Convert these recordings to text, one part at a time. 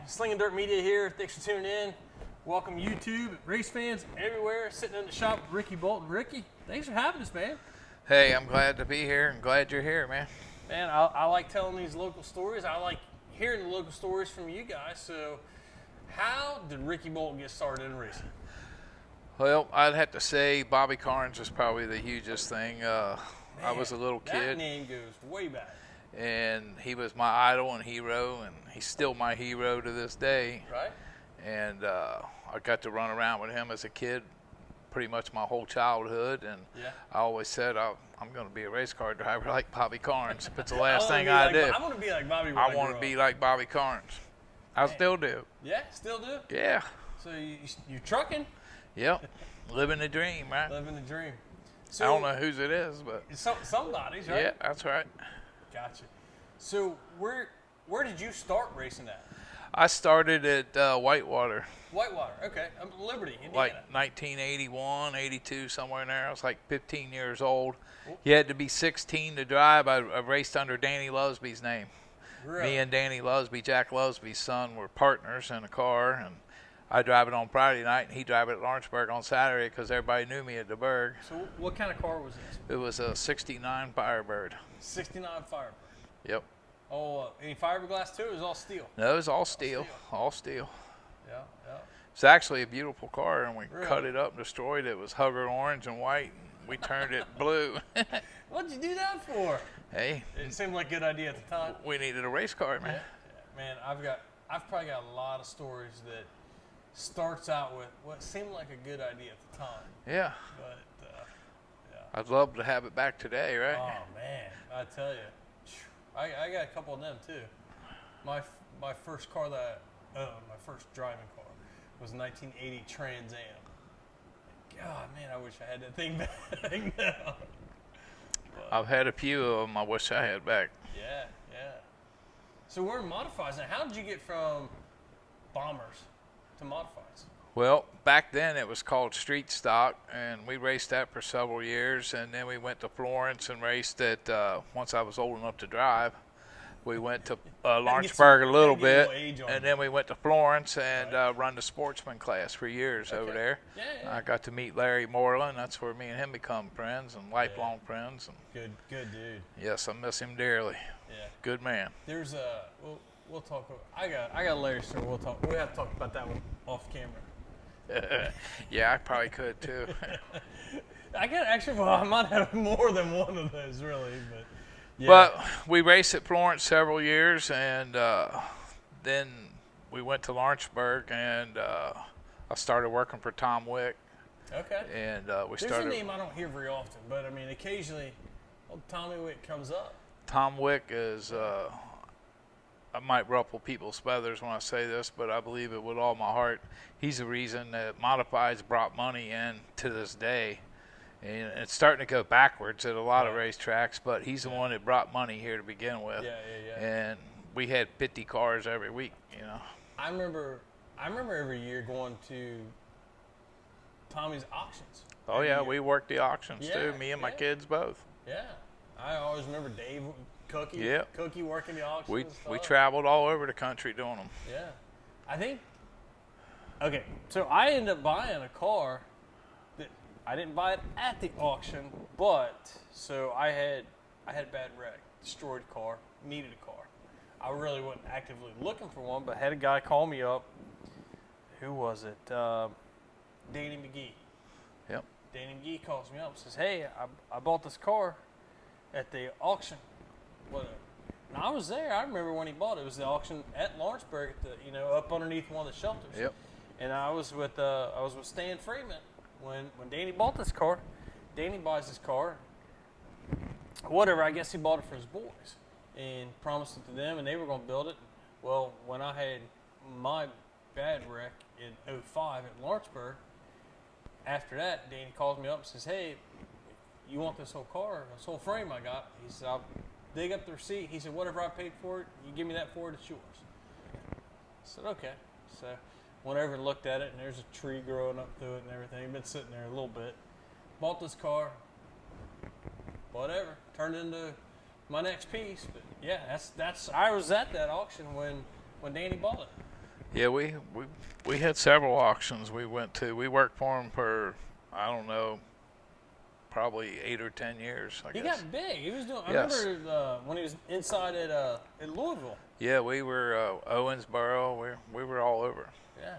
Slingin Dirt Media here. Thanks for tuning in. Welcome YouTube, race fans everywhere. Sitting in the shop with Ricky Bolton. Ricky, thanks for having us, man. Hey, I'm glad to be here and glad you're here, man. Man, I like telling these local stories. I like hearing the local stories from you guys. So, how did Ricky Bolton get started in racing? Well, I'd have to say Bobby Carnes was probably the hugest thing. I was a little That kid, name goes way back. and he was my idol and hero, and he's still my hero to this day. Right? And I got to run around with him as a kid pretty much my whole childhood, and Yeah. I always said I'm going to be a race car driver like Bobby Carnes. If it's the last thing I I do, I want to be like Bobby. When I want to be like Bobby Carnes. I still do. Yeah, still do. Yeah. So you're trucking, Yep. Living the dream, right? living the dream. So, I don't know whose it is, but somebody's right. yeah, that's right. Gotcha. So where did you start racing at? I started at Whitewater, Whitewater. Okay. Liberty, Indiana. like 1981, 82, somewhere in there. I was like 15 years old. You had to be 16 to drive. I raced under Danny Lusby's name. Really? Me and Danny Lusby, Jack Lusby's son, were partners in a car, and I drive it on Friday night, and he drive it at Lawrenceburg on Saturday because everybody knew me at the Berg. So what kind of car was this? It was a 69 Firebird. 69 Firebird. Yep. Oh, any fiberglass too? Or is it all steel? No, it was all steel. All steel. Yeah, yeah. It's actually a beautiful car, and we Really? cut it up and destroyed it. It was Hugger orange and white, and we turned it blue. What'd you do that for? Hey, It seemed like a good idea at the time. we needed a race car, man. Yeah. Man, I've probably got a lot of stories that starts out with what seemed like a good idea at the time, Yeah. but yeah. I'd love to have it back today, right? Oh man, I tell you, I got a couple of them too. My first car my first driving car was a 1980 Trans Am. God, man, I wish I had that thing back now. I've had a few of them I wish I had back. Yeah, yeah. So we're in modifieds now. How did you get from bombers to modifieds? Well, back then it was called street stock, and we raced that for several years, and then we went to Florence and raced it once I was old enough to drive. We went to Lawrenceburg a little bit, and then we went to Florence and run the sportsman class for years over there. Yeah, yeah. I got to meet Larry Moreland. That's where me and him become friends and lifelong friends. And Good dude. yes, I miss him dearly. Yeah. Good man. There's we'll talk. I got Larry's story. We'll talk. We have to talk about that one off camera. Yeah, I probably could too. I might have more than one of those really, but yeah. But we raced at Florence several years, and then we went to Lawrenceburg, and I started working for Tom Wick. Okay. And we There's started. a name I don't hear very often, but I mean occasionally, old Tommy Wick comes up. Tom Wick is. I might ruffle people's feathers when I say this, but I believe it with all my heart. He's the reason that modifieds brought money in to this day. And it's starting to go backwards at a lot of racetracks, but he's the one that brought money here to begin with. Yeah. And we had 50 cars every week, you know. I remember every year going to Tommy's auctions. Oh, yeah, we worked the auctions, Yeah, too, me and my kids both. Yeah. I always remember Dave, Cookie, Yeah. Cookie working the auctions. We and stuff. we traveled all over the country doing them. Yeah. I think, okay, so I ended up buying a car that I didn't buy it at the auction, but so I had a bad wreck, destroyed car, needed a car. I really wasn't actively looking for one, but had a guy call me up. Who was it? Danny McGee. Yep. Danny McGee calls me up and says, hey, I bought this car at the auction. Whatever. And I was there. I remember when he bought it. It was the auction at Lawrenceburg, at the, up underneath one of the shelters. Yep. And I was with Stan Freeman when Danny bought this car. Danny buys this car. Whatever. I guess he bought it for his boys and promised it to them, and they were going to build it. Well, when I had my bad wreck in 05 at Lawrenceburg, after that, Danny calls me up and says, hey, you want this whole car, this whole frame I got? He said, I'll dig up the receipt. He said, whatever I paid for it, you give me that for it, it's yours. I said, okay. So went over and looked at it, and there's a tree growing up through it and everything. Been sitting there a little bit. Bought this car, whatever, turned into my next piece. But yeah, that's I was at that auction when Danny bought it. Yeah, we had several auctions we went to. We worked for him for, I don't know, probably 8 or 10 years, I He guess. got big. He was doing. Yes. I remember when he was inside at Louisville. Yeah, we were Owensboro. We were all over. Yeah.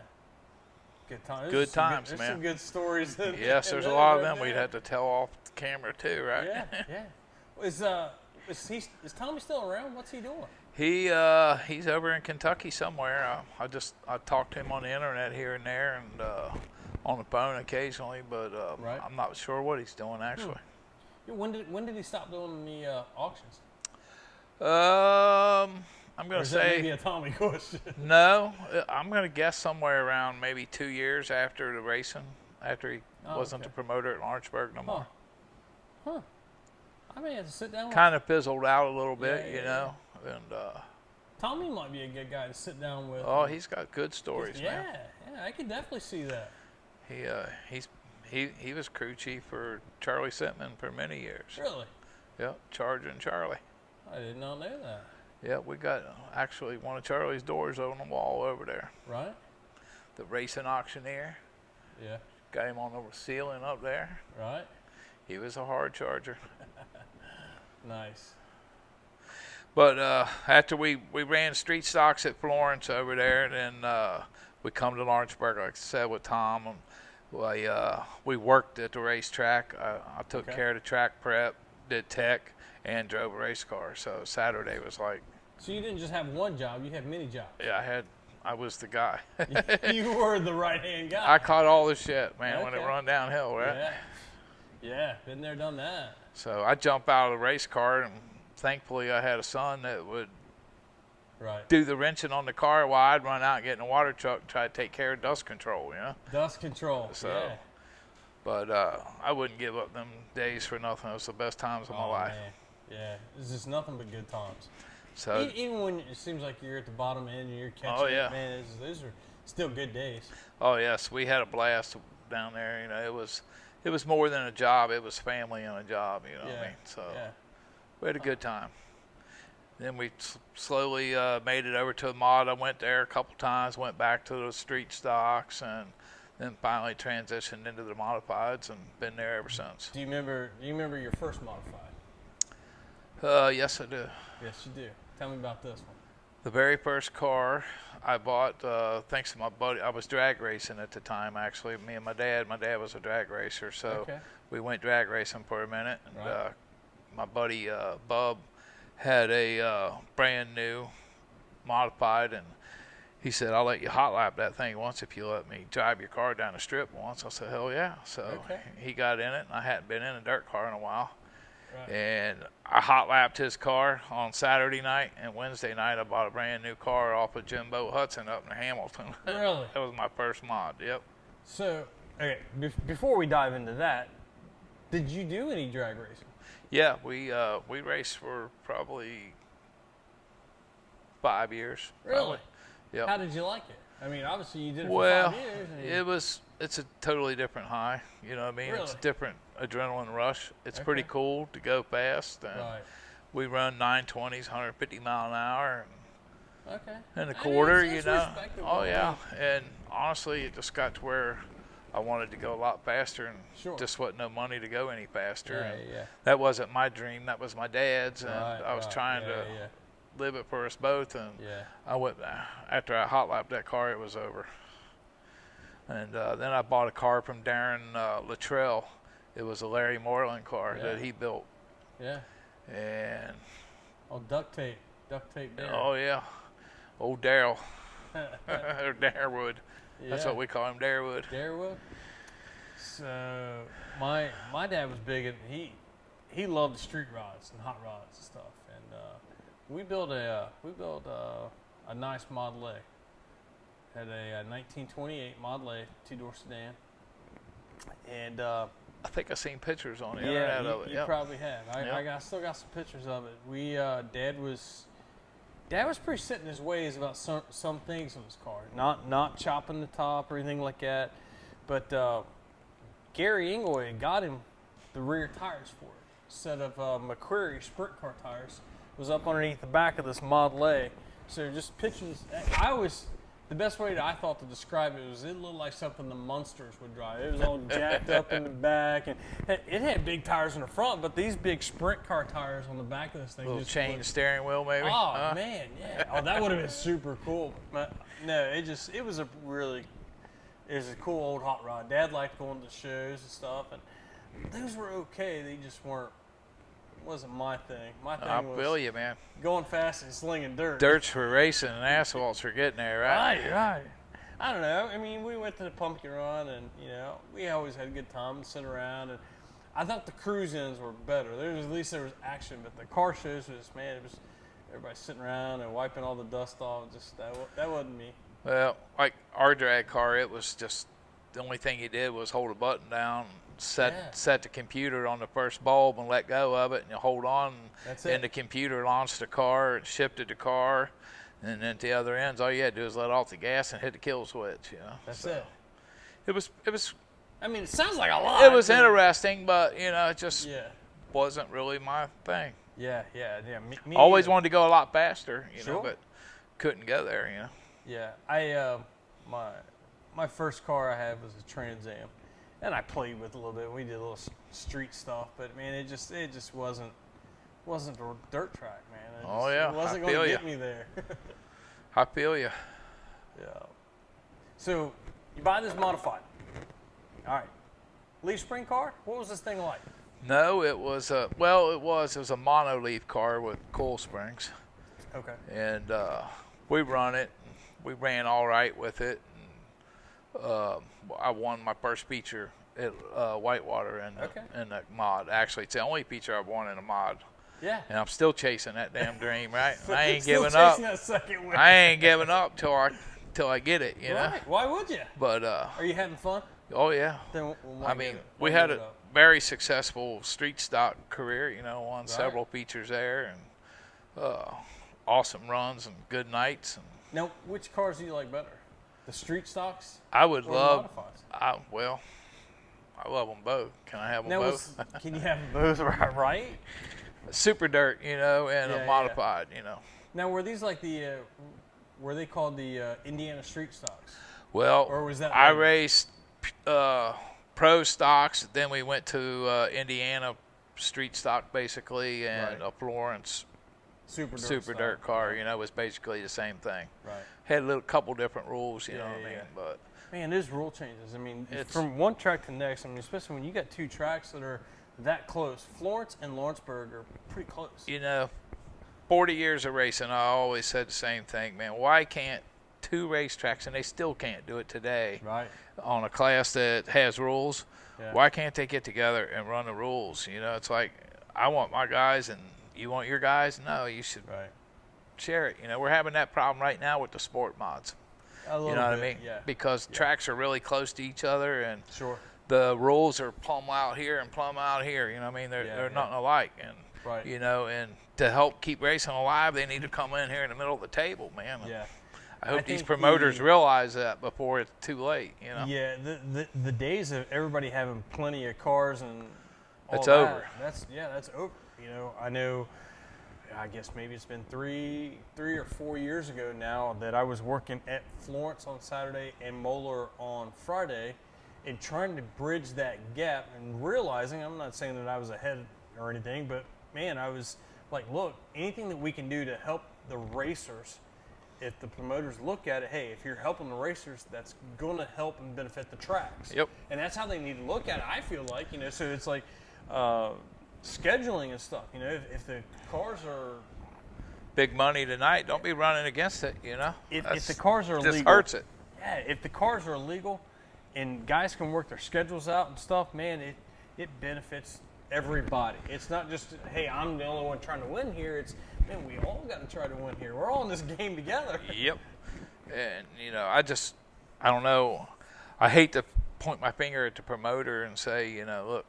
Good times. Good times, There's man. some good stories. Yes, there's a lot of them we'd have to tell off the camera too, right? Yeah, yeah. Is Tommy still around? What's he doing? He's over in Kentucky somewhere. I talked to him on the internet here and there, and on the phone occasionally, but Right. I'm not sure what he's doing actually. Yeah, when did he stop doing the auctions? I'm Or gonna is that say maybe a Tommy question? no. I'm gonna guess somewhere around maybe 2 years after the racing, after he wasn't the promoter at Lawrenceburg no more. Huh. I may have to sit down with Kind of fizzled out a little Yeah, bit, yeah, you know. And Tommy. Might be a good guy to sit down with. oh, he's got good stories, yeah, man. yeah. I could definitely see that. He was crew chief for Charlie Sitman for many years. Really? Yep, Charging Charlie. I did not know that. Yeah, we got actually one of Charlie's doors on the wall over there. Right? The racing auctioneer. Yeah. Got him on the ceiling up there. Right? He was a hard charger. Nice. But after we ran street stocks at Florence over there, then we come to Lawrenceburg, like I said, with Tom. And we worked at the racetrack. I took care of the track prep, did tech, and drove a race car. So Saturday was like... So you didn't just have one job, you had many jobs. Yeah, I was the guy. You were the right-hand guy. I caught all the shit, man, when it Okay. run downhill, right? Yeah. Yeah, been there, done that. So I jumped out of the race car, and thankfully I had a son that would Right. do the wrenching on the car while I'd run out and get in the water truck and try to take care of dust control, you know? Dust control. So, yeah. But I wouldn't give up them days for nothing. It was the best times of my life. Man. Yeah, it's just nothing but good times. So Even when it seems like you're at the bottom end and you're catching Oh, yeah. it, man, those are still good days. oh yes, we had a blast down there. You know, it was more than a job. It was family and a job. You know what I mean? So Yeah. we had a good time. Then we slowly made it over to the mod. I went there a couple times, went back to the street stocks, and then finally transitioned into the modifieds and been there ever since. Do you remember your first modified? Yes, I do. Yes, you do. Tell me about this one. The very first car I bought, thanks to my buddy, I was drag racing at the time, actually. Me and my dad was a drag racer, so Okay. we went drag racing for a minute. And, Right. my buddy Bub had a brand new modified, and he said, I'll let you hot lap that thing once if you let me drive your car down the strip once. I said, hell yeah. So Okay. he got in it, and I hadn't been in a dirt car in a while. Right. And I hot lapped his car on Saturday night, and Wednesday night I bought a brand new car off of Jimbo Hudson up in Hamilton. Really? That was my first mod. Yep. So, okay, before we dive into that, did you do any drag racing? Yeah, we raced for probably 5 years. Really? Yeah. How did you like it? I mean, obviously you did it Well, for 5 years. it's a totally different high. You know what I mean? It's a Really? different adrenaline rush. It's pretty Okay. cool to go fast. And Right. we run 920s, 150 mile an hour. Okay. And a I mean, quarter, it's you know. respectable. Oh yeah, and honestly, it just got to where I wanted to go a lot faster, and Sure. just wasn't no money to go any faster. Yeah, And yeah. that wasn't my dream. That was my dad's, and Right, I was right. trying Yeah, to yeah. live it for us both. And Yeah. I went after I hot lapped that car, it was over. And then I bought a car from Darren Luttrell. It was a Larry Moreland car Yeah. that he built, Yeah. and Oh, duct tape there. oh yeah, old Daryl or Darwood. That's what we call him, Darwood. Darwood. So my dad was big, and he loved the street rods and hot rods and stuff. And we built a nice Model A. Had a 1928 Model A 2-door sedan. And I think I've seen pictures on the yeah, internet of it. you Yep. probably have. Yep. I still got some pictures of it. We Dad was pretty set in his ways about some things on his car. Not chopping the top or anything like that. But Gary Inglewood got him the rear tires for it. A set of McQuarrie sprint car tires was up underneath the back of this Model A. So just pictures. I always the best way that I thought to describe it was it looked like something the Munsters would drive. It was all jacked up in the back, and it had big tires in the front, but these big sprint car tires on the back of this thing. Little just chain steering wheel, maybe. Oh man, yeah. Oh, that would have been super cool. But no, it was a cool old hot rod. Dad liked going to shows and stuff, and those were okay. They just wasn't my thing. My thing I was feel you, man. going fast and slinging dirt. Dirt's for racing and asphalt's for getting there, right? Right. I don't know. I mean, we went to the pumpkin run, and we always had a good time and sit around. And I thought the cruise-ins were better. At least there was action, but the car shows was it was everybody sitting around and wiping all the dust off. Just that wasn't me. Well, like our drag car, it was just the only thing you did was hold a button down, set the computer on the first bulb and let go of it, and you hold on, and the computer launched the car and shifted the car, and then at the other ends, all you had to do is let off the gas and hit the kill switch. That's it. It was. I mean, it sounds like a lot. It was interesting, but it just wasn't really my thing. Yeah. Me Always either. wanted to go a lot faster, Sure. but couldn't go there. Yeah, my first car I had was a Trans Am, and I played with it a little bit. We did a little street stuff, but man, it just wasn't a dirt track, man. It wasn't going to get me there. I feel you. Yeah. So you buy this modified. All right. Leaf spring car. What was this thing like? No, it was it was a mono-leaf car with coil springs. Okay. And we run it. We ran all right with it. And, I won my first feature at Whitewater in the mod. Actually, it's the only feature I've won in a mod. Yeah. And I'm still chasing that damn dream, right? I ain't Still giving up. That second win. I ain't giving up till I get it, you know. Right. Why would you? But are you having fun? Oh yeah. Then I mean, we had a very successful street stock career, won several features there, and awesome runs and good nights. And now, which cars do you like better? The street stocks? I would love. The modifieds? I love them both. Can I have them both? Can you have them both right? Super dirt, and a modified, Now, were these like were they called the Indiana street stocks? Well, or was that I raced pro stocks. Then we went to Indiana street stock basically, and a Florence super dirt car. Was basically the same thing. Right. Had a couple different rules, you know what I mean? But man, there's rule changes. I mean, from one track to the next. I mean, especially when you got two tracks that are that close. Florence and Lawrenceburg are pretty close. 40 years of racing, I always said the same thing, man. Why can't two racetracks, and they still can't do it today, on a class that has rules, why can't they get together and run the rules? It's like, I want my guys and you want your guys. No, you should share it. We're having that problem right now with the sport mods. A little what I bit, mean? Yeah. Because tracks are really close to each other, and sure. The rules are plumb out here and plumb out here. You know what I mean? They're nothing alike. And and to help keep racing alive, they need to come in here in the middle of the table, man. Yeah. I hope these promoters realize that before it's too late. Yeah. The days of everybody having plenty of cars and all it's that, over. That's over. I know. I guess maybe it's been three or 4 years ago now that I was working at Florence on Saturday and Moeller on Friday, and trying to bridge that gap and realizing, I'm not saying that I was ahead or anything, but man, I was like, look, anything that we can do to help the racers, if the promoters look at it, hey, if you're helping the racers, that's going to help and benefit the tracks. Yep. And that's how they need to look at it, I feel like, so it's like scheduling and stuff, if the cars are big money tonight, don't be running against it, If the cars are illegal. Just hurts it. Yeah, if the cars are illegal and guys can work their schedules out and stuff, man, it benefits everybody. It's not just, hey, I'm the only one trying to win here. It's, man, we all got to try to win here. We're all in this game together. Yep. And, I don't know. I hate to point my finger at the promoter and say, look,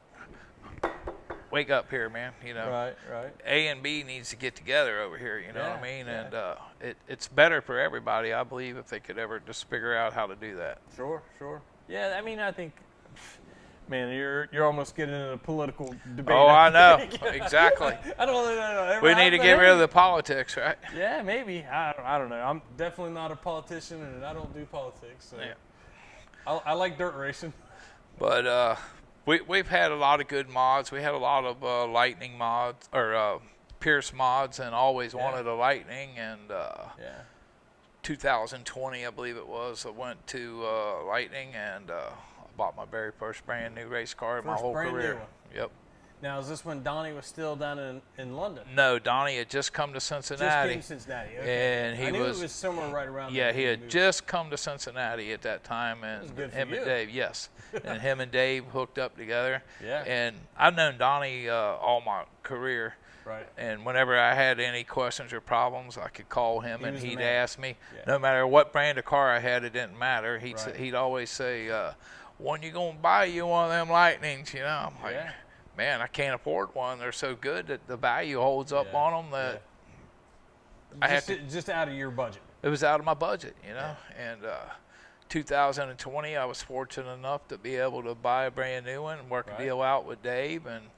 wake up here, man. Right. A and B needs to get together over here, you know what I mean? Yeah. And it's better for everybody, I believe, if they could ever just figure out how to do that. Sure. Yeah, I mean, I think Man, you're almost getting into a political debate. Oh, I know. Exactly. I don't know. We need to get rid of the politics, right? Yeah, maybe. I don't know. I'm definitely not a politician, and I don't do politics. So Yeah. I like dirt racing. But we've had a lot of good mods. We had a lot of Lightning mods, or Pierce mods, and always wanted a Lightning. And Yeah. 2020, I believe it was, I went to Lightning, and bought my very first brand new race car in my whole brand career. new one. Yep. Now, is this when Donnie was still down in London? No, Donnie had just come to Cincinnati. Just came to Cincinnati. Okay. And he I knew was, it was somewhere right around yeah, there. he had just come to Cincinnati at that time, and good for him you. and Dave, yes, and him and Dave hooked up together. Yeah. And I've known Donnie all my career. Right. And whenever I had any questions or problems, I could call him, He and was the he'd man. ask me. Yeah. No matter what brand of car I had, it didn't matter. Right. He'd always say, "When you gonna buy you one of them Lightnings?" You know, I'm like, Yeah. man, I can't afford one. They're so good that the value holds up Yeah. on them that I had to. Just out of your budget. It was out of my budget, you know. And 2020, I was fortunate enough to be able to buy a brand new one and work Right. a deal out with Dave, and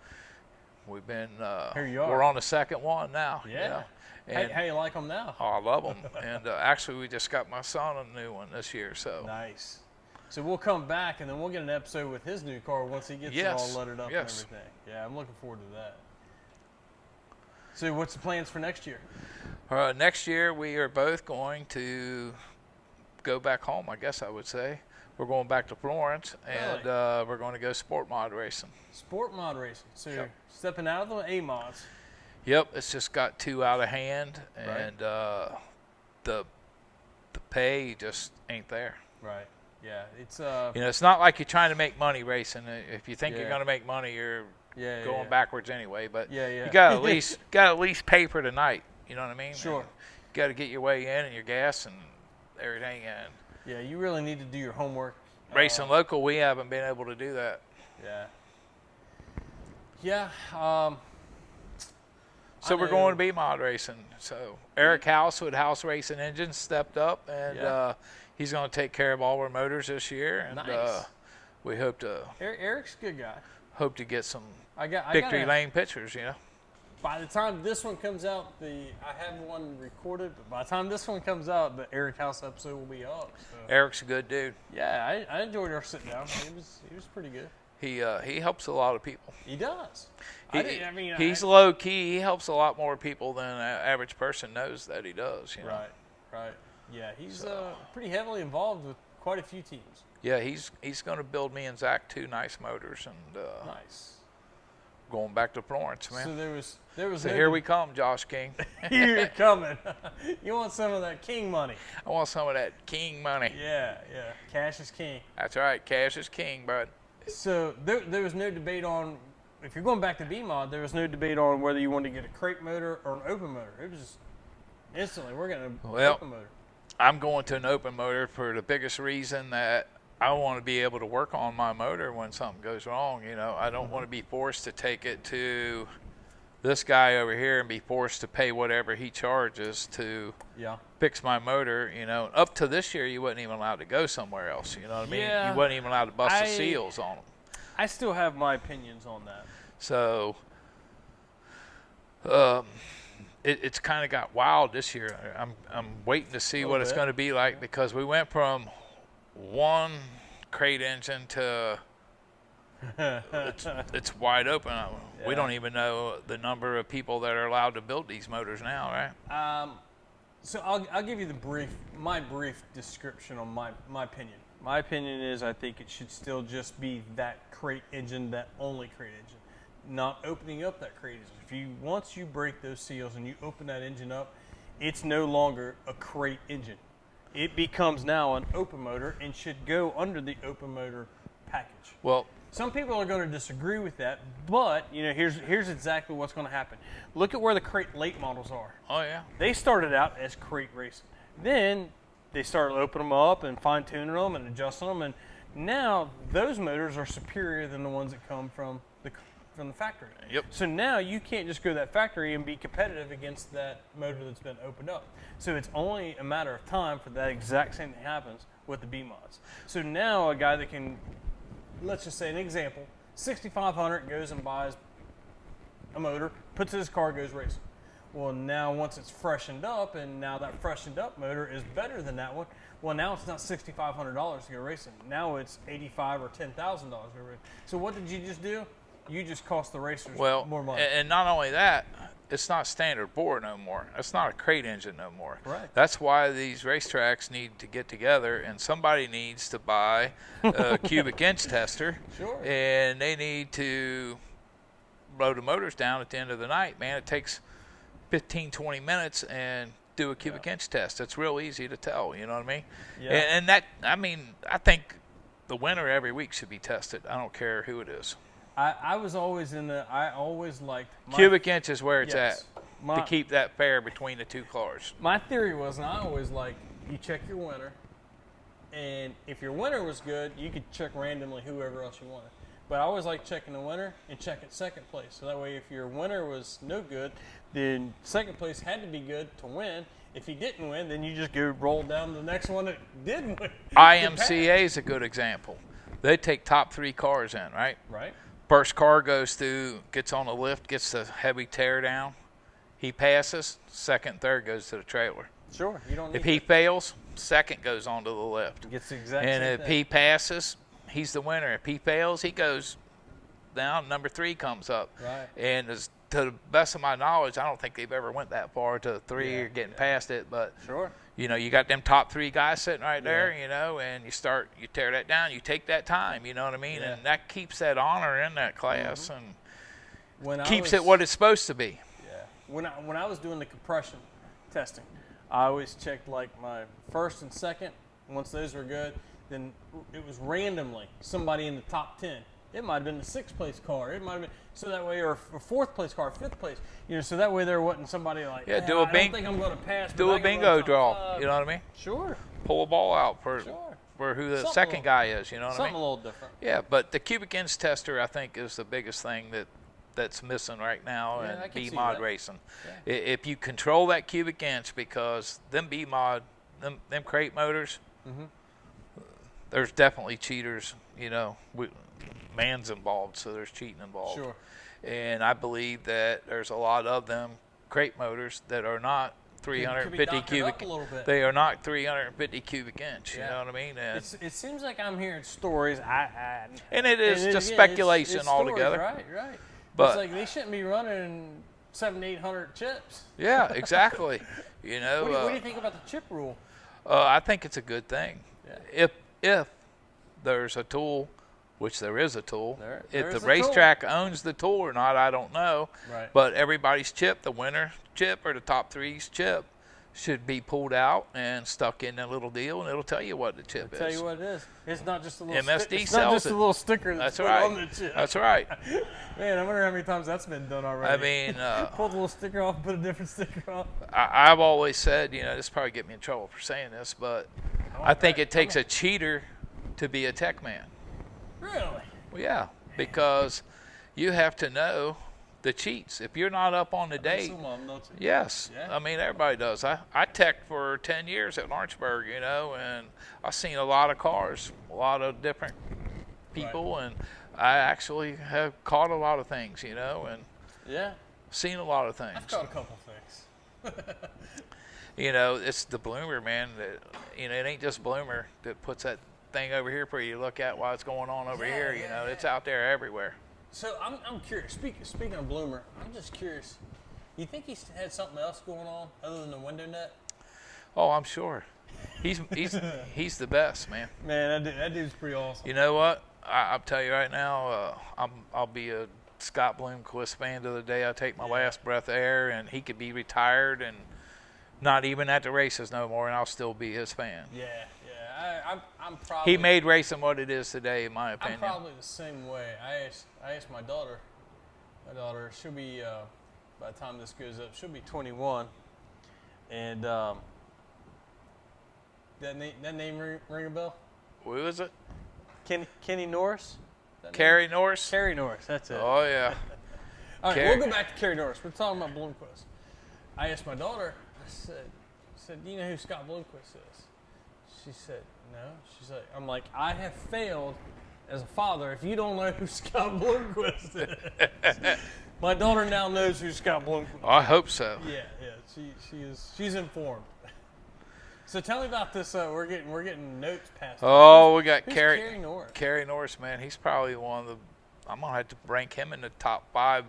we've been. Here you are. We're on the second one now. Yeah. You know? And How you like them now? oh, I love them. And actually, we just got my son a new one this year. So Nice. So we'll come back, and then we'll get an episode with his new car once he gets it Yes. all loaded up Yes. and everything. Yeah, I'm looking forward to that. So what's the plans for next year? next year, we are both going to go back home. I guess I would say we're going back to Florence, and we're going to go sport mod racing. Sport mod racing. So Yep. you're stepping out of the A mods. Yep, it's just got too out of hand, Right. and the pay just ain't there. Right. Yeah. It's You know, it's not like you're trying to make money racing. If you think Yeah. you're going to make money, you're yeah, going yeah. backwards anyway. But Yeah, yeah. you got to at least pay for tonight. You know what I mean? Sure. You got to get your way in and your gas and everything. And Yeah, you really need to do your homework. racing local, we haven't been able to do that. Yeah. Yeah. So I we're know. going to be mod racing. So Eric House with House Racing Engines stepped up, and Yeah. he's going to take care of all our motors this year. And Nice. we hope to Eric's a good guy. get some I victory gotta- lane pictures. You know. By the time this one comes out, I have one recorded, but by the time this one comes out, the Eric House episode will be up. So. Eric's a good dude. Yeah, I enjoyed our sit down. He was pretty good. He helps a lot of people. He does. He's low key. He helps a lot more people than an average person knows that he does. You know? Right. Yeah, he's pretty heavily involved with quite a few teams. Yeah, he's going to build me and Zach 2 nice motors, and Nice. going back to Florence, man. So there was So no here we come, Josh King. You're coming. You want some of that king money? I want some of that king money. Yeah. Cash is king. That's right. Cash is king, bud. So there was no debate on, if you're going back to B-Mod, there was no debate on whether you wanted to get a crate motor or an open motor. It was just instantly, we're getting an open motor. I'm going to an open motor for the biggest reason that I want to be able to work on my motor when something goes wrong. You know, I don't want to be forced to take it to this guy over here and be forced to pay whatever he charges to fix my motor. You know, up to this year, you wasn't even allowed to go somewhere else. You know what I mean? Yeah. You wasn't even allowed to bust the seals on them. I still have my opinions on that. So it's kind of got wild this year. I'm waiting to see what it's going to be like, because we went from one crate engine to it's wide open. We don't even know the number of people that are allowed to build these motors now, right? So I'll give you my brief description on my opinion. My opinion is I think it should still just be that crate engine, that only crate engine, not opening up that crate engine. Once you break those seals and you open that engine up, it's no longer a crate engine. It becomes now an open motor and should go under the open motor package. Well, some people are going to disagree with that, but here's exactly what's going to happen. Look at where the crate late models are. oh yeah. They started out as crate racing. Then they started opening them up and fine-tuning them and adjusting them, and now those motors are superior than the ones that come from the factory. Yep. So now you can't just go to that factory and be competitive against that motor that's been opened up. So it's only a matter of time for that exact same thing happens with the B-Mods. So now a guy that can let's just say an example, $6,500, goes and buys a motor, puts it in his car, goes racing. Well, now once it's freshened up, and now that freshened up motor is better than that one, well, now it's not $6,500 to go racing. Now it's $85,000 or $10,000 to go racing. So what did you just do? You just cost the racers more money. And not only that, it's not standard bore no more. It's not a crate engine no more. Right. That's why these racetracks need to get together, and somebody needs to buy a cubic inch tester. Sure. And they need to blow the motors down at the end of the night. Man, it takes 15, 20 minutes and do a cubic inch test. It's real easy to tell, you know what I mean? Yeah. And that, I mean, I think the winner every week should be tested. I don't care who it is. I was always I always liked Cubic inch is where it's yes, at to keep that fair between the two cars. My theory was, and I always like, you check your winner, and if your winner was good, you could check randomly whoever else you wanted. But I always like checking the winner and checking second place. So that way, if your winner was no good, then second place had to be good to win. If he didn't win, then you just go roll down to the next one that did win. IMCA is a good example. They take top 3 cars in, right? Right. First car goes through, gets on the lift, gets the heavy tear down. He passes. Second, third goes to the trailer. Sure. You don't need If he fails, second goes onto the lift. gets the exact And same if thing. he passes, he's the winner. If he fails, he goes down. Number 3 comes up. Right. And to the best of my knowledge, I don't think they've ever went that far to 3 Yeah, or getting past it. But Sure. you know, you got them top 3 guys sitting right there, Yeah. you know, and you tear that down, you take that time, you know what I mean? Yeah. And that keeps that honor in that class and When keeps it what it's supposed to be. Yeah. When I was doing the compression testing, I always checked like my first and second. Once those were good, then it was randomly somebody in the top 10. It might have been the 6th place car. It might have been so that way, or a 4th place car, 5th place. You know, so that way there wasn't somebody like, Yeah, "Man, do a I bing- don't think I'm going to pass. Do but a I can bingo run top draw, 5." you know what I mean? Sure. Pull a ball out for Sure. who the Something second little- guy is, you know what I Something mean? a little different. Yeah, but the cubic inch tester, I think, is the biggest thing that's missing right now Yeah, I in can see B-mod that. racing. Yeah. If you control that cubic inch, because them B-mod, them crate motors, Mm-hmm. there's definitely cheaters, you know. Man's involved, so there's cheating involved. Sure. And I believe that there's a lot of them crate motors that are not Could be 350 doctored cubic. up a little bit. They are not 350 cubic inch. Yeah. You know what I mean? And, It seems like I'm hearing stories. and it is just again, speculation it's stories, altogether. Right. But- it's like they shouldn't be running 700-800 chips. Yeah, exactly. You know, What do you think about the chip rule? I think it's a good thing. Yeah. If there's a tool, which there is a tool, There if is the a tool. racetrack owns the tool or not, I don't know. Right. But everybody's chip, the winner chip or the top 3's chip, should be pulled out and stuck in that little deal, and it'll tell you what the chip is. Tell you what it is. It's not just a little. MSD it's not sells just it. a little sticker That's put right. on the chip. That's right. Man, I wonder how many times that's been done already. I mean, pull the little sticker off, put a different sticker on. I've always said, you know, this probably get me in trouble for saying this, but I think it takes a cheater to be a tech man. Really? Well, yeah, because you have to know the cheats. If you're not up on the date, Some of them, don't you? yes, Yeah. I mean everybody does. I teched for 10 years at Lawrenceburg, you know, and I've seen a lot of cars, a lot of different people, and I actually have caught a lot of things, you know, and Yeah. seen a lot of things. I've caught a couple things. You know, it's the bloomer, man. That, you know, it ain't just bloomer that puts that thing over here for you to look at while it's going on over Yeah, here. yeah, You know, yeah. it's out there everywhere. So I'm curious. Speaking of Bloomer, I'm just curious. You think he's had something else going on other than the window net? Oh, I'm sure. He's the best, man. Man, that dude's pretty awesome. You know what? I'll tell you right now. I'll be a Scott Bloomquist fan to the day I take my last breath of air, and he could be retired and not even at the races no more, and I'll still be his fan. Yeah. I'm probably. He made racing what it is today, in my I'm opinion. probably the same way. I asked my daughter. My daughter, she'll be by the time this goes up, she'll be 21, and that name ring a bell? Who is it? Kenny Norris. Carrie Norris? Carrie Norris. That's it. Oh, yeah. All right, Carrie. we'll go back to Carrie Norris. We're talking about Bloomquist. I asked my daughter. I said, do you know who Scott Bloomquist is? She said, no. She's like, I'm like, I have failed as a father if you don't know who Scott Bloomquist is. My daughter now knows who Scott Bloomquist is. I hope so. Yeah. She's informed. So tell me about this. We're getting notes passed. Oh, we got who's Kerry Norris. Kerry Norris, man. He's probably one of the. I'm gonna have to rank him in the top 5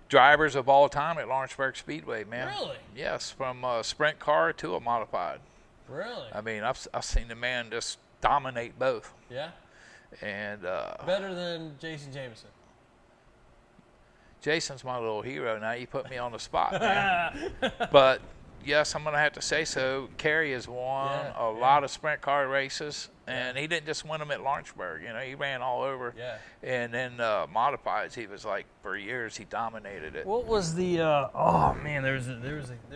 drivers of all time at Lawrenceburg Speedway, man. Really? Yes, from a sprint car to a modified. Really? I mean, I've seen the man just dominate both. Yeah. And better than Jason Jameson. Jason's my little hero. Now you put me on the spot, man. But yes, I'm gonna have to say so. Kerry has won a lot of sprint car races, and he didn't just win them at Lawrenceburg. You know, he ran all over. Yeah. And then modifieds, he was like for years he dominated it. What was the? Oh man, there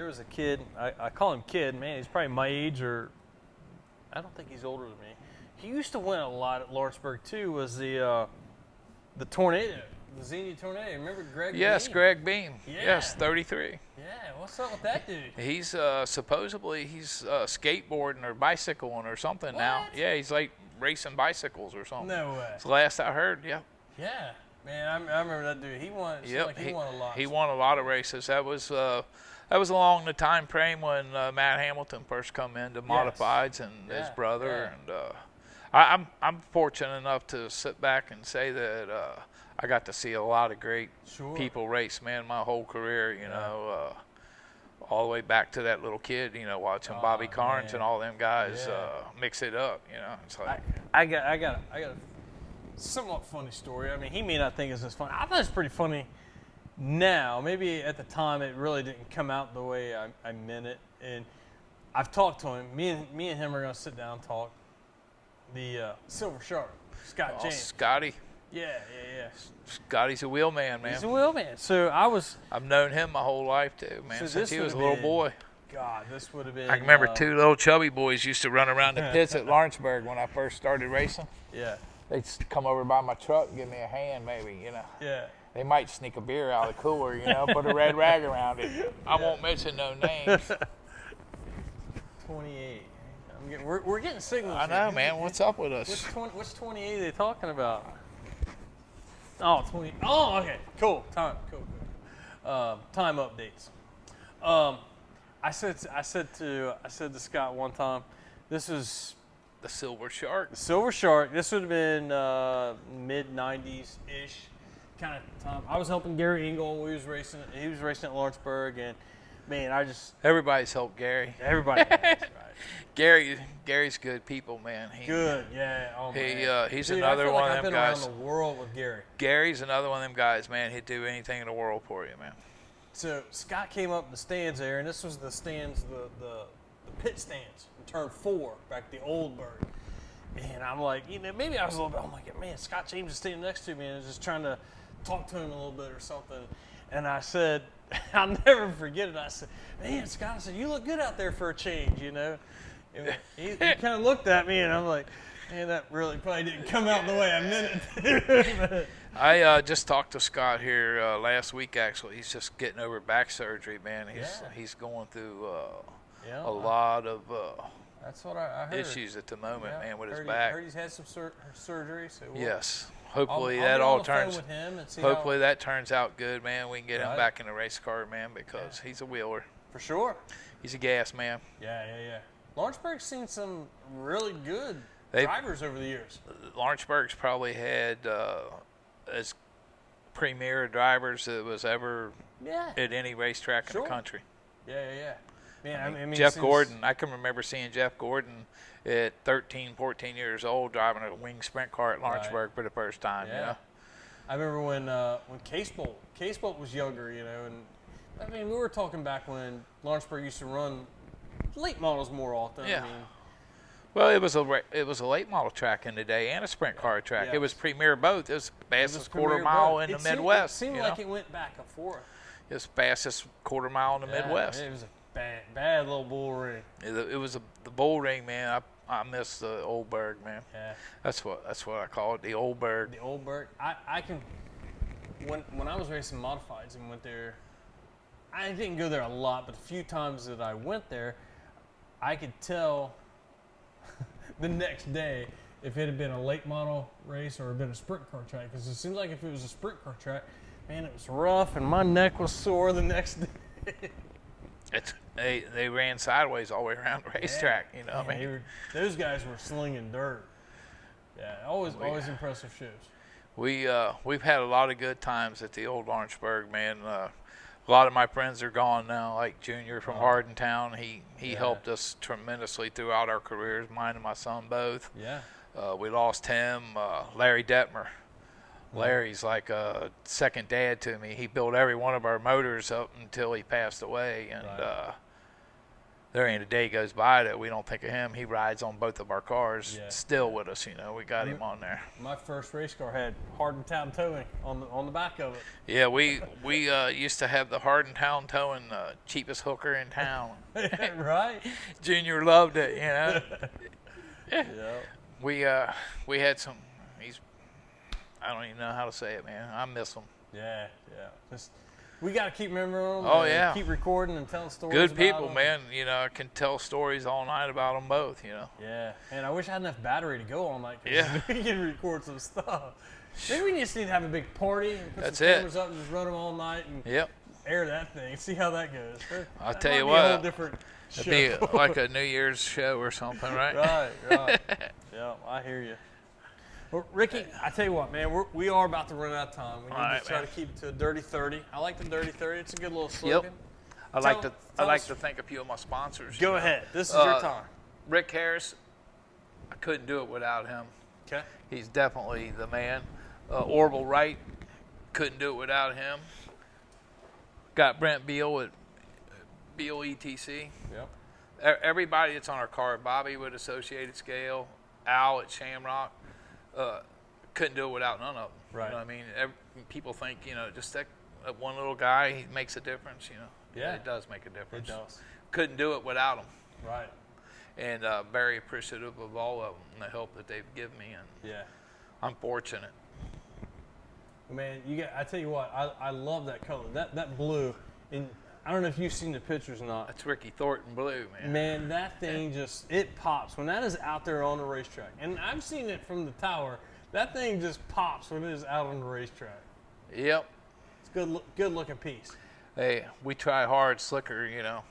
was a kid. I call him kid. Man, he's probably my age, or I don't think he's older than me. He used to win a lot at Lawrenceburg too. Was the Tornado, the Xenia Tornado? Remember Greg? Yes, Beam? Greg Beam. Yeah. Yes, 33. Yeah, what's up with that dude? He's supposedly skateboarding or bicycling or something now. What? Yeah, he's like racing bicycles or something. No way. It's the last I heard. Yeah. Yeah, man, I remember that dude. He won. Yep. Like he won a lot. He won a lot of races. That was along the time frame when Matt Hamilton first come into modifieds and his brother and I'm fortunate enough to sit back and say that I got to see a lot of great people race, man, my whole career, you know, all the way back to that little kid, you know, watching Bobby Carnes and all them guys mix it up, you know. It's like I got a somewhat funny story. I mean, he may not think it's as funny. I thought it's pretty funny now. Maybe at the time it really didn't come out the way I meant it. And I've talked to him. Me and him are going to sit down and talk. The Silver Shark, Scott James. Scotty. Yeah. Scotty's a wheel man, man. He's a wheel man. So I've known him my whole life too, man, since he was a little boy. God, this would have been. I can remember 2 little chubby boys used to run around the pits at Lawrenceburg when I first started racing. Yeah. They'd come over by my truck and give me a hand, maybe, you know. Yeah. They might sneak a beer out of the cooler, you know, put a red rag around it. I won't mention no names. 28. We're getting signals. I know, man. What's up with us? Which 28 are they talking about? Oh, 20. Oh, okay. Cool. Time updates. I said to Scott one time, this was The Silver Shark. the Silver Shark. This would have been mid 90s ish kind of time. I was helping Gary Engel. He was racing at Lawrenceburg, and man, Everybody's helped Gary. everybody. Right. Gary's good people, man. Good, yeah. Oh, man. He's Dude, another I feel one like of them I've been guys. around the world with Gary. Gary's another one of them guys, man. He'd do anything in the world for you, man. So Scott came up in the stands there, and this was the stands, the pit stands in turn 4, back the old bird. And I'm like, you know, maybe I was a little bit, oh my God, man, Scott James is standing next to me, and I was just trying to talk to him a little bit or something. And I said, I'll never forget it. I said, man, Scott, I said, you look good out there for a change, you know. And he kind of looked at me, and I'm like, man, that really probably didn't come out the way I meant it to. I just talked to Scott here last week, actually. He's just getting over back surgery, man. He's going through a lot of that's what I heard. issues at the moment, man, with his I back. heard he's had some surgery. So Yes. Hopefully I'll that turns out good, man. We can get him back in the race car, man, because he's a wheeler. For sure. He's a gas man. Yeah. Lawrenceburg's seen some really good drivers over the years. Lawrenceburg's probably had as premier drivers that was ever at any racetrack in the country. Yeah. Man, I mean Jeff Gordon. I can remember seeing Jeff Gordon at 13, 14 years old driving a wing sprint car at Lawrenceburg for the first time. Yeah. You know? I remember when Case Bolt was younger, you know, and I mean we were talking back when Lawrenceburg used to run late models more often. Yeah. I mean, well, it was a late model track in the day and a sprint car track. It was premier both. It was the fastest quarter mile in the Midwest. It seemed like it went back and forth. It was the fastest quarter mile in the Midwest. It was a bad little bull ring. It was the bull ring, man. I miss the old Berg, man. Yeah. That's what I call it, the old Berg. The old Berg. I can when I was racing modifieds and went there, I didn't go there a lot, but a few times that I went there, I could tell the next day if it had been a late model race or been a sprint car track, because it seems like if it was a sprint car track, man, it was rough and my neck was sore the next day. They ran sideways all the way around the racetrack, you know. Man, I mean, those guys were slinging dirt. Yeah, always impressive shows. We've had a lot of good times at the old Lawrenceburg, man. A lot of my friends are gone now, like Junior from Hardentown. He helped us tremendously throughout our careers, mine and my son both. Yeah. We lost him. Larry Detmer. Larry's like a second dad to me. He built every one of our motors up until he passed away, and there ain't a day goes by that we don't think of him. He rides on both of our cars, still with us. You know, we got him on there. My first race car had Hardentown towing on the back of it. Yeah, we used to have the Hardentown towing, cheapest hooker in town. Right. Junior loved it, you know. Yeah. We had some. I don't even know how to say it, man. I miss them. Yeah. We got to keep remembering them. Oh, yeah. Keep recording and telling stories. Good about people, them. man. You know, I can tell stories all night about them both, you know. Yeah. And I wish I had enough battery to go all night. Yeah. We can record some stuff. Maybe we just need to have a big party and put That's some cameras it. up and just run them all night and Yep. air that thing. See how that goes. I'll That tell might you be what. A whole different show. It'd be like a New Year's show or something, right? Right. Yeah, I hear you. Well, Ricky, I tell you what, man, we are about to run out of time. We need to try to keep it to a dirty 30. I like the dirty 30. It's a good little slogan. Yep. I like to thank a few of my sponsors. Go ahead. This is your time. Rick Harris, I couldn't do it without him. Okay. He's definitely the man. Orville Wright, couldn't do it without him. Got Brent Beal at Beal ETC. Yep. Everybody that's on our car, Bobby with Associated Scale, Al at Shamrock, couldn't do it without none of them. Right. You know what I mean? People think, you know, just that one little guy, he makes a difference, you know. Yeah. It does make a difference. It does. Couldn't do it without them. Right. And very appreciative of all of them and the help that they've given me. And Yeah. I'm fortunate. Man, I tell you what, I love that color. That blue. And I don't know if you've seen the pictures or not. That's Ricky Thornton blue, man. Man, that thing it pops when that is out there on the racetrack. And I've seen it from the tower. That thing just pops when it is out on the racetrack. Yep. It's good looking piece. Hey, we try hard, Slicker, you know.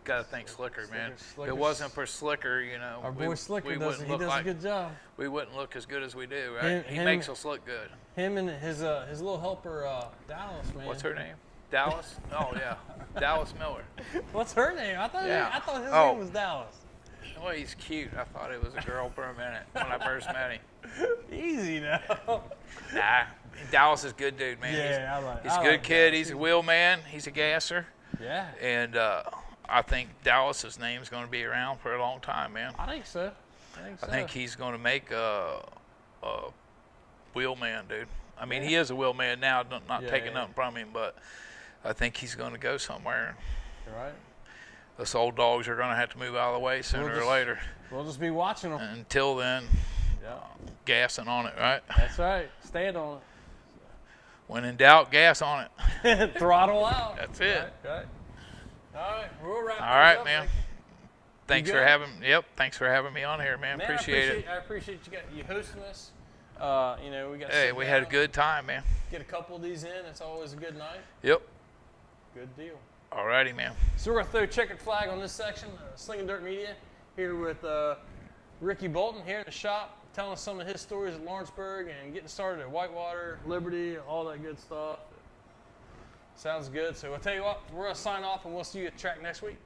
Got to thank Slicker, man. Slicker's, If it wasn't for Slicker, you know, our boy Slicker does a good job. We wouldn't look as good as we do, right? He makes us look good. Him and his little helper, Dallas, man. What's her name? Dallas? Oh, yeah. Dallas Miller. What's her name? I thought his Oh. name was Dallas. Well, he's cute. I thought it was a girl for a minute when I first met him. Easy now. Nah, Dallas is a good dude, man. Yeah, he's a good kid. He's a wheel man. He's a gasser. Yeah. And I think Dallas's name's going to be around for a long time, man. I think so. I think he's going to make a wheel man, dude. I mean, he is a wheel man now, not taking nothing from him, but I think he's going to go somewhere. You're right. Us old dogs are going to have to move out of the way sooner or later. We'll just be watching them. Until then, gassing on it, right? That's right. Stand on it. When in doubt, gas on it. Throttle out. That's it. Right. All right. We'll wrap All right, up, man. Thanks for having me on here, man. Appreciate it. I appreciate you hosting us. You know, we had a good time, man. Get a couple of these in. It's always a good night. Yep. Good deal. Alrighty, man. So we're going to throw a checkered flag on this section. Slingin Dirt Media here with Ricky Bolton here at the shop, telling us some of his stories at Lawrenceburg and getting started at Whitewater, Liberty, all that good stuff. Sounds good. So I'll tell you what, we're going to sign off and we'll see you at the track next week.